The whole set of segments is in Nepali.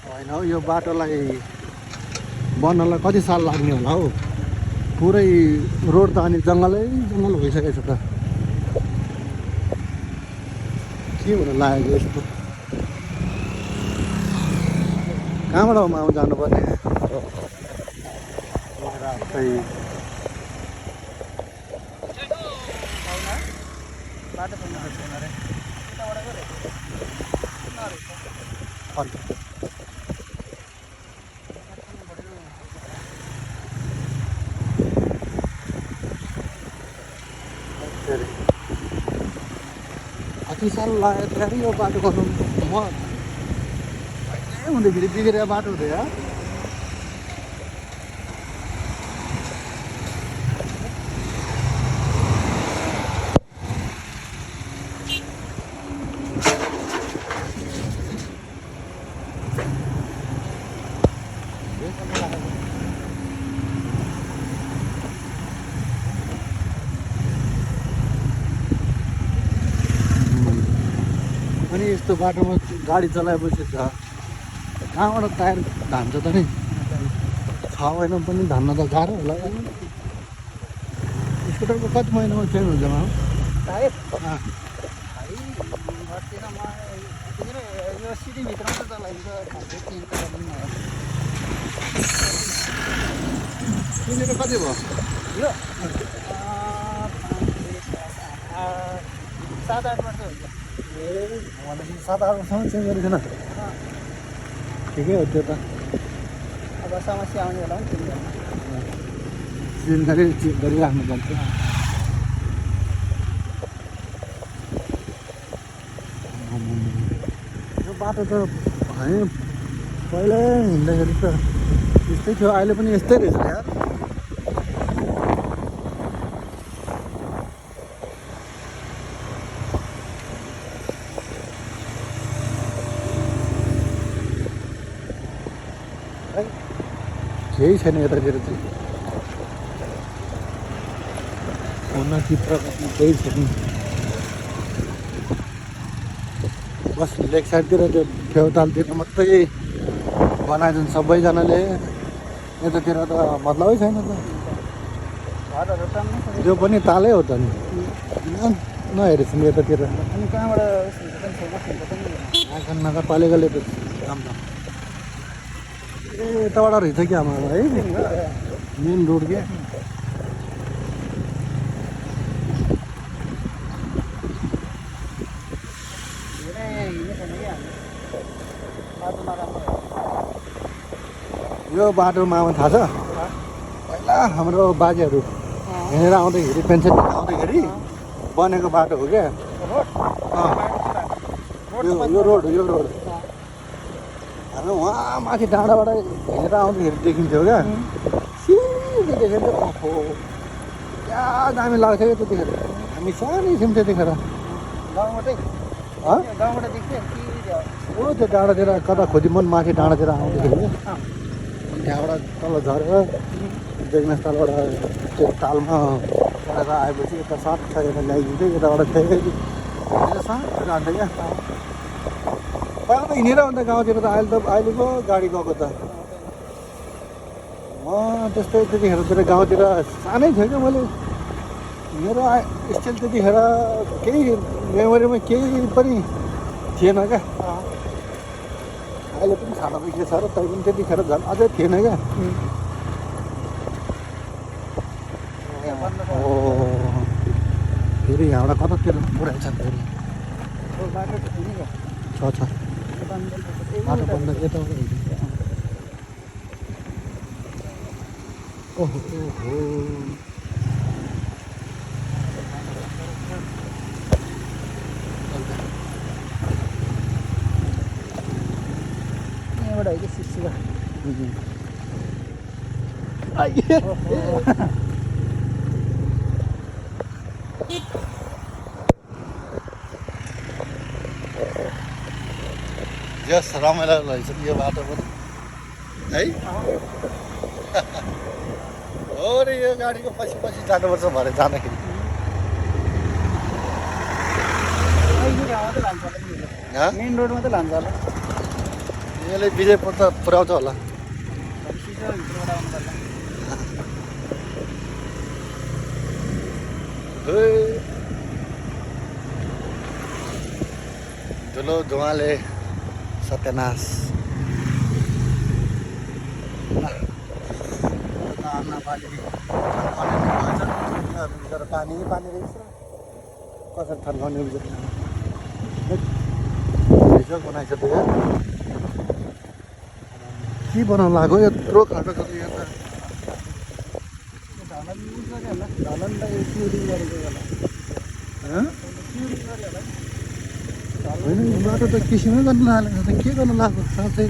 होइन हौ यो बाटोलाई बन्नलाई कति साल लाग्ने होला हौ। पुरै रोड त अनि जङ्गलै जङ्गल भइसकेको छ त। के हुन लागेको यस्तो? कहाँबाट माउ जानुपर्ने? रास्तै कति साल लाग्यो त यो बाटो गर्नु? म हुँदाखेरि बिग्रेको बाटो हुँदै यार। अनि यस्तो बाटोमा गाडी चलाएपछि त कहाँबाट टायर धान्छ त नि? 6 महिना पनि धान्न त गाह्रो होला। स्कुटरको कति महिनामा चेन्ज हुन्छ माउ? टायर यो सिटीभित्र मात्रै चलाइन्छ। किनेर कति भयो यो 7-8 वर्ष हुन्छ। भनेपछि 7-8 वर्षसम्म चेन्ज गरेको थिएन? ठिकै हो त्यो त। अब समस्या आउने बेला पनि चेन्ज गरिराख्नु पर्छ। यो बाटो त है पहिला हिँड्दाखेरि त यस्तै थियो, अहिले पनि यस्तै रहेछ यार। केही छैन यतातिर चाहिँ, चित्र केही छैन। बस लेक साइडतिर त्यो फेउतालतिर मात्रै बनाइदिन्छ सबैजनाले, यतातिर त मतलबै छैन त। घरहरू टन्नै छ। यो पनि तालै हो त नि, नहेरेछन् यतातिर। अनि कहाँबाट आँखा नगरपालिकाले त काम त ए यताबाट रहेछ क्या आमा है, मेन रोड क्या। यो बाटोमा आउनु थाहा छ? पहिला हाम्रो बाजेहरू हिँडेर आउँदाखेरि, पेन्सन आउँदाखेरि बनेको बाटो हो क्या। यो रोड हाम्रो उहाँ माथि डाँडाबाट हिँडेर आउँदाखेरि देखिन्थ्यो क्या। सिधै देखेर ओहो क्या दामी लाग्थ्यो क्या त्यतिखेर। हामी सानै थियौँ त्यतिखेर। गाउँबाटै गाउँबाट देख्थ्यो ओ त्यो डाँडातिर कता खोजिमन माथि डाँडातिर आउँदाखेरि त्यहाँबाट तल झरेर बेगनास तालबाट त्यो तालमा चढेर आएपछि यता सात छ यता ल्याइदिन्थ्यो, यताबाट फेरि सानो जान्थ्यो क्या। पहिला त हिँडेर आउँदा गाउँतिर त, अहिले पो गाडी गएको त। म त्यस्तै त्यतिखेरतिर गाउँतिर सानै थियो क्या। मैले मेरो स्टिल त्यतिखेर केही मेमोरीमा केही पनि थिएन क्या। अहिले पनि खाना के छ र, तै पनि त्यतिखेर झन् अझै थिएन क्या। फेरि यहाँबाट कतातिर पुऱ्याइछ फेरि छ बाटो बन्द यता। ओहो यहाँबाट हो कि सिक्सिबा। यस रमाइलो रहेछ यो बाटो पनि है। हो रे यो गाडीको पछि पछि जानुपर्छ भरे जाँदाखेरि। मात्रै लान्छ होला नि यो। हाँ? मेन रोड मात्रै लान्छ होला। यसले विजयपुर त पुऱ्याउँछ होला। सिधै भित्रबाट आउनु पर्ला। धुलो धुवाले सत्यनाश। पानी पानी रहेछ कसरी थन्काउने बनाइछ त यहाँ के बनाउनु लाग्यो यत्रो खाटो छ यहाँ त ढलन युज गऱ्यो होला। ढलन त यो क्युरिङ गरेको होला। क्युरिङ गऱ्यो होला नि। होइन यो बाटो त किसिमै गर्नु लागेको छ त के गर्नु लाग्यो साँच्चै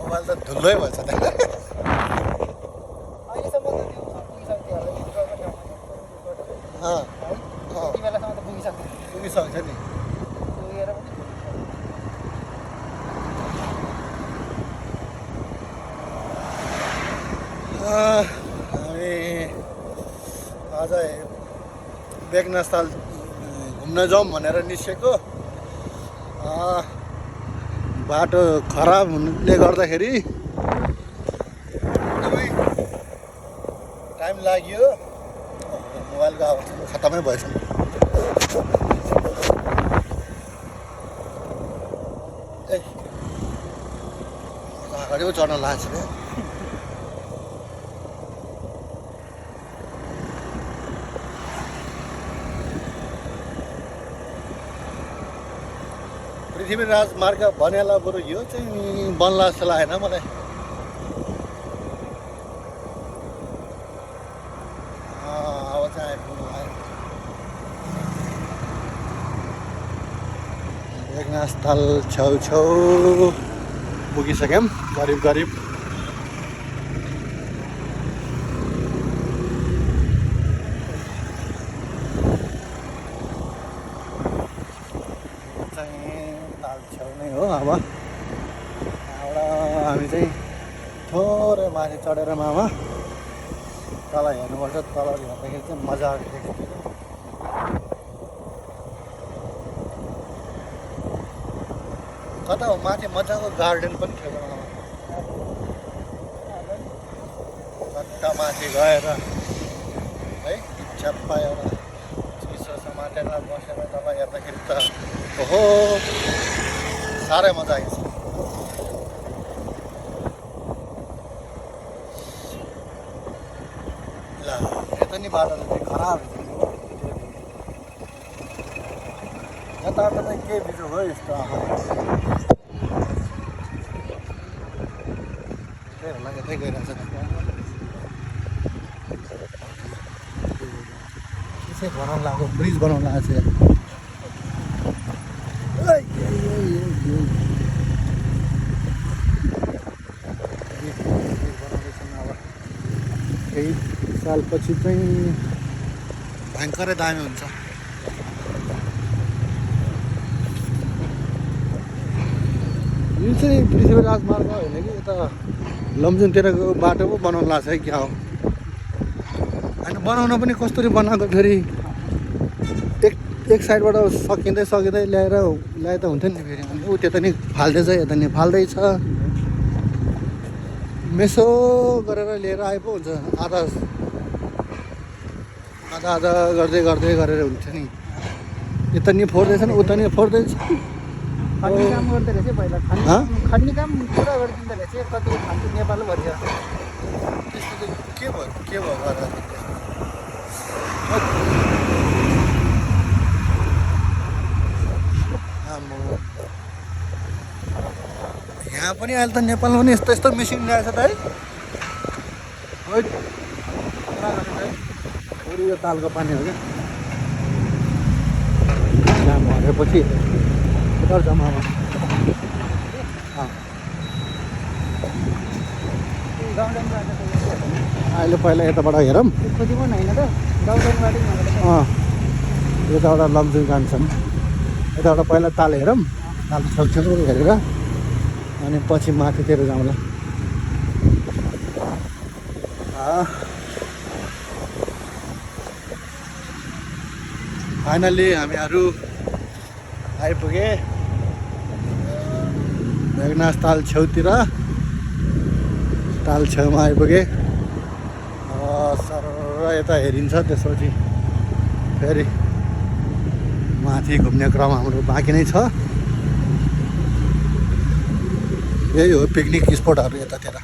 मोबाइल त धुलै भएछ त अहिलेसम्म त त्यो पुगिसक्यो होला। यति बेलासम्म त पुगिसक्यो। पुगिसक्छ नि पुगेर पनि हामी आज बेगनास्थल घुम्न जाउँ भनेर निस्केको बाटो खराब हुनुले गर्दाखेरि एकदमै टाइम लाग्यो मोबाइलको आवाज खतमै भएछ ए अगाडि पो चढ्न लाग्छ क्या पृथ्वी राजमार्ग बनेला बरु यो चाहिँ बन्ला जस्तो लागेन मलाई अब चाहिँ आइपुग्नु भयो बेगनास्थल छेउछेउ पुगिसक्यौँ करिब करिब हो अब यहाँबाट हामी चाहिँ थोरै माथि चढेर मामा तल हेर्नुपर्छ तल हेर्दाखेरि चाहिँ मजाले देख्छ कता हो माथि मजाको गार्डन पनि थियो मामा कता माथि गएर है चप्पा एउटा चिसो समातेर बसेर तल हेर्दाखेरि त ओहो साह्रै मजा आइन्छ ल यता नि बाटो चाहिँ खराब यताबाट चाहिँ के बिजो हो यस्तो आमा त्यही होला यतै गइरहेछ त्यसै बनाउनु लाग्यो ब्रिज बनाउनु लागेको छ केही सालपछि चाहिँ भयङ्करै दामी हुन्छ यो चाहिँ पृथ्वी राजमार्ग होइन कि यता लमजुङतिरको बाटो पो बनाउनु लाग्छ है क्या हो होइन बनाउन पनि कस्तरी बनाएको फेरि एक साइडबाट सकिँदै ल्याए त हुन्थ्यो नि फेरि अनि ऊ त्यता नि फाल्दैछ यता नि फाल्दैछ मेसो गरेर लिएर आए पो हुन्छ आधा गर्दै गरेर हुन्छ नि यता नि फोड्दैछ नि उता नि फोड्दैछ खट्ने काम गर्दो रहेछ पहिला खट्ने काम पुरा गरिदिँदो रहेछ कति खान्थ्यो नेपाल भरियो त्यस्तो चाहिँ के भयो गरेर यहाँ पनि अहिले त नेपालमा पनि यस्तो मेसिन ल्याएछ त है अरू यो तालको पानी हो क्या यहाँ भरेपछि उता जम्मामा अहिले पहिला यताबाट हेरौँ खोजी पनि होइन त दाउदनबाट यताबाट लमजुङ जान्छन् यताबाट पहिला ताल हेरौँ ताल छेउछेउ हेरेर अनि पछि माथितिर जाउँला फाइनल्ली हामीहरू आइपुगे मेघनाथ ताल छेउतिर ताल छेउमा आइपुगे सर यता हेरिन्छ त्यसपछि फेरि माथि घुम्ने क्रम हाम्रो बाँकी नै छ यही हो पिकनिक स्पटहरू यतातिर